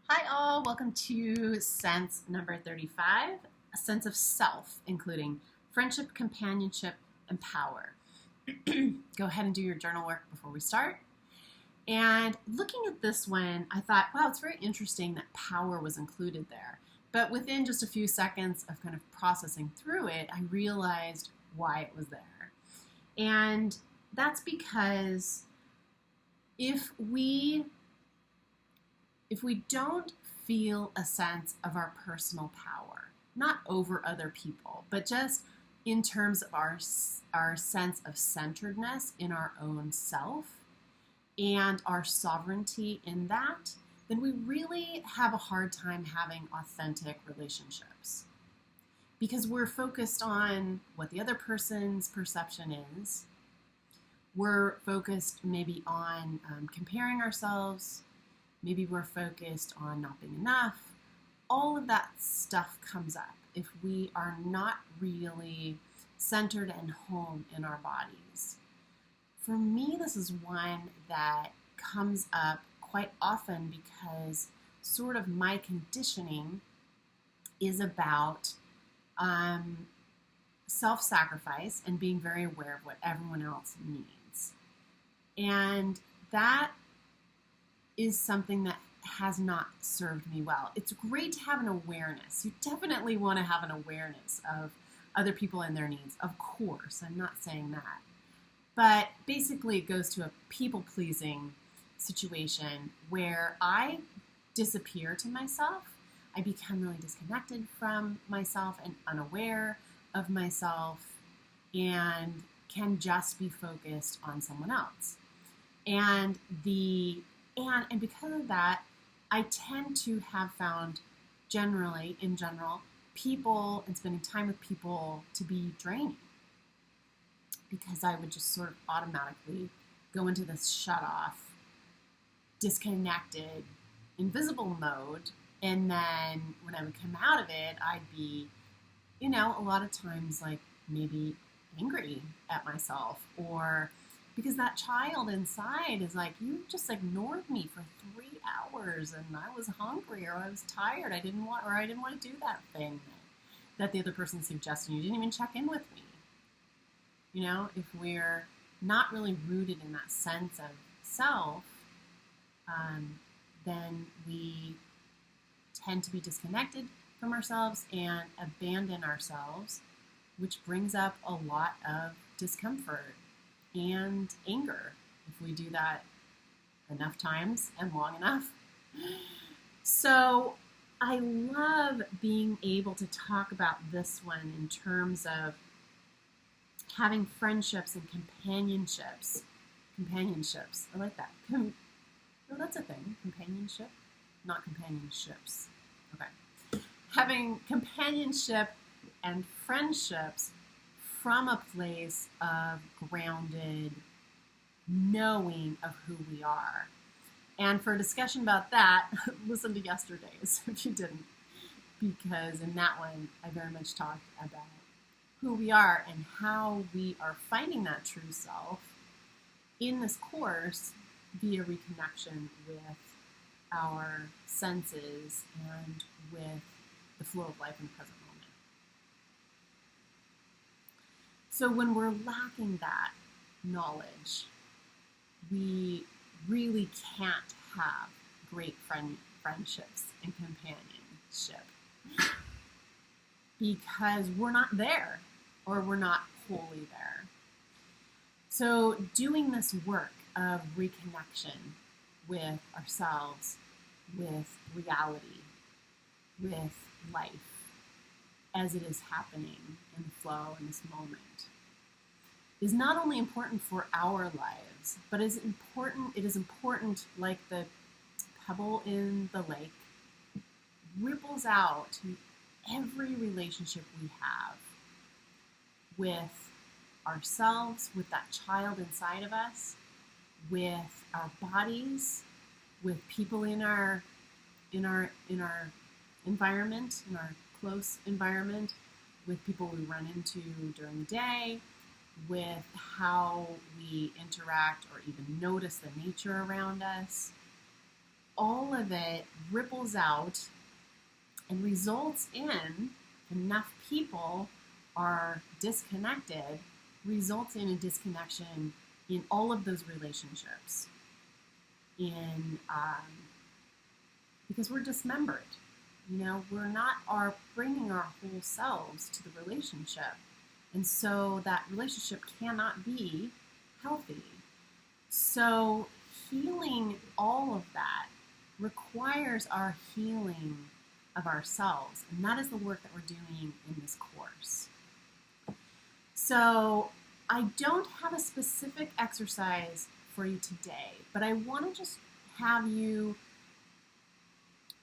Hi all, welcome to Sense number 35, a sense of self, including friendship, companionship, and power. Go ahead and do your journal work before we start. And looking at this one, I thought, wow, it's very interesting that power was included there. But within just a few seconds of kind of processing through it, I realized why it was there. And that's because if we don't feel a sense of our personal power, not over other people, but just in terms of our sense of centeredness in our own self and our sovereignty in that, then we really have a hard time having authentic relationships. Because we're focused on what the other person's perception is. We're focused maybe on comparing ourselves. Maybe we're focused on not being enough. All of that stuff comes up if we are not really centered and home in our bodies. For me, this is one that comes up quite often because sort of my conditioning is about self-sacrifice and being very aware of what everyone else needs. And that is something that has not served me well. It's great to have an awareness. You definitely want to have an awareness of other people and their needs. Of course, I'm not saying that. But basically it goes to a people-pleasing situation where I disappear to myself. I become really disconnected from myself and unaware of myself and can just be focused on someone else. And because of that, I tend to have found in general, people and spending time with people to be draining. Because I would just sort of automatically go into this shut off, disconnected, invisible mode. And then when I would come out of it, I'd be, a lot of times like maybe angry at myself, or because that child inside is like, you just ignored me for 3 hours and I was hungry or I was tired. I didn't want to do that thing that the other person suggested. You didn't even check in with me. If we're not really rooted in that sense of self, then we tend to be disconnected from ourselves and abandon ourselves, which brings up a lot of discomfort and anger if we do that enough times and long enough. So I love being able to talk about this one in terms of having friendships and companionships. I like that. No, that's a thing. Companionship, not companionships. Okay. Having companionship and friendships from a place of grounded knowing of who we are. And for a discussion about that, listen to yesterday's if you didn't, because in that one I very much talked about who we are and how we are finding that true self in this course via reconnection with our senses and with the flow of life in the present moment. So when we're lacking that knowledge, we really can't have great friendships and companionship because we're not there or we're not wholly there. So doing this work of reconnection with ourselves, with reality, with life as it is happening in the flow in this moment is not only important for our lives, but it is important like the pebble in the lake ripples out to every relationship we have with ourselves, with that child inside of us, with our bodies, with people in our environment, in our close environment, with people we run into during the day, with how we interact or even notice the nature around us. all of it ripples out and results in enough people are disconnected, results in a disconnection in all of those relationships. Because we're dismembered. We're not bringing our whole selves to the relationship. And so that relationship cannot be healthy. So healing all of that requires our healing of ourselves. And that is the work that we're doing in this course. So I don't have a specific exercise for you today, but I want to just have you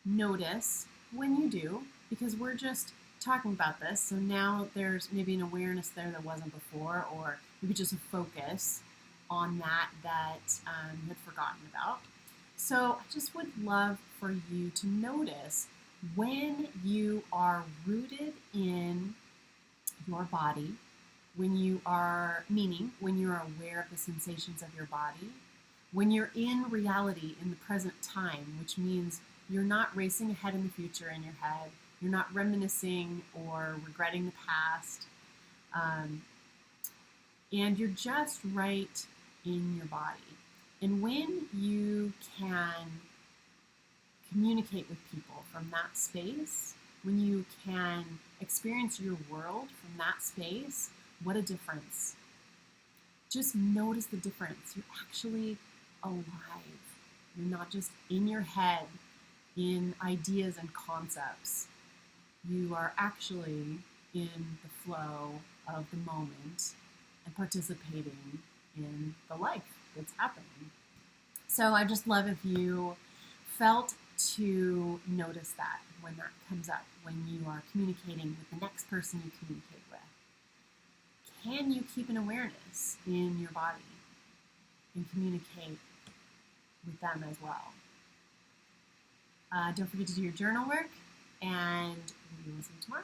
notice when you do, because we're just talking about this. So now there's maybe an awareness there that wasn't before, or maybe just a focus on that you had forgotten about. So I just would love for you to notice when you are rooted in your body, when you are aware of the sensations of your body, when you're in reality in the present time, which means you're not racing ahead in the future in your head, you're not reminiscing or regretting the past, and you're just right in your body. And when you can communicate with people from that space, when you can experience your world from that space, what a difference. Just notice the difference. You're actually alive. You're not just in your head in ideas and concepts. You are actually in the flow of the moment and participating in the life that's happening. So I just love if you felt to notice that when that comes up, when you are communicating with the next person you communicate with. Can you keep an awareness in your body and communicate with them as well? Don't forget to do your journal work, and we will see you tomorrow.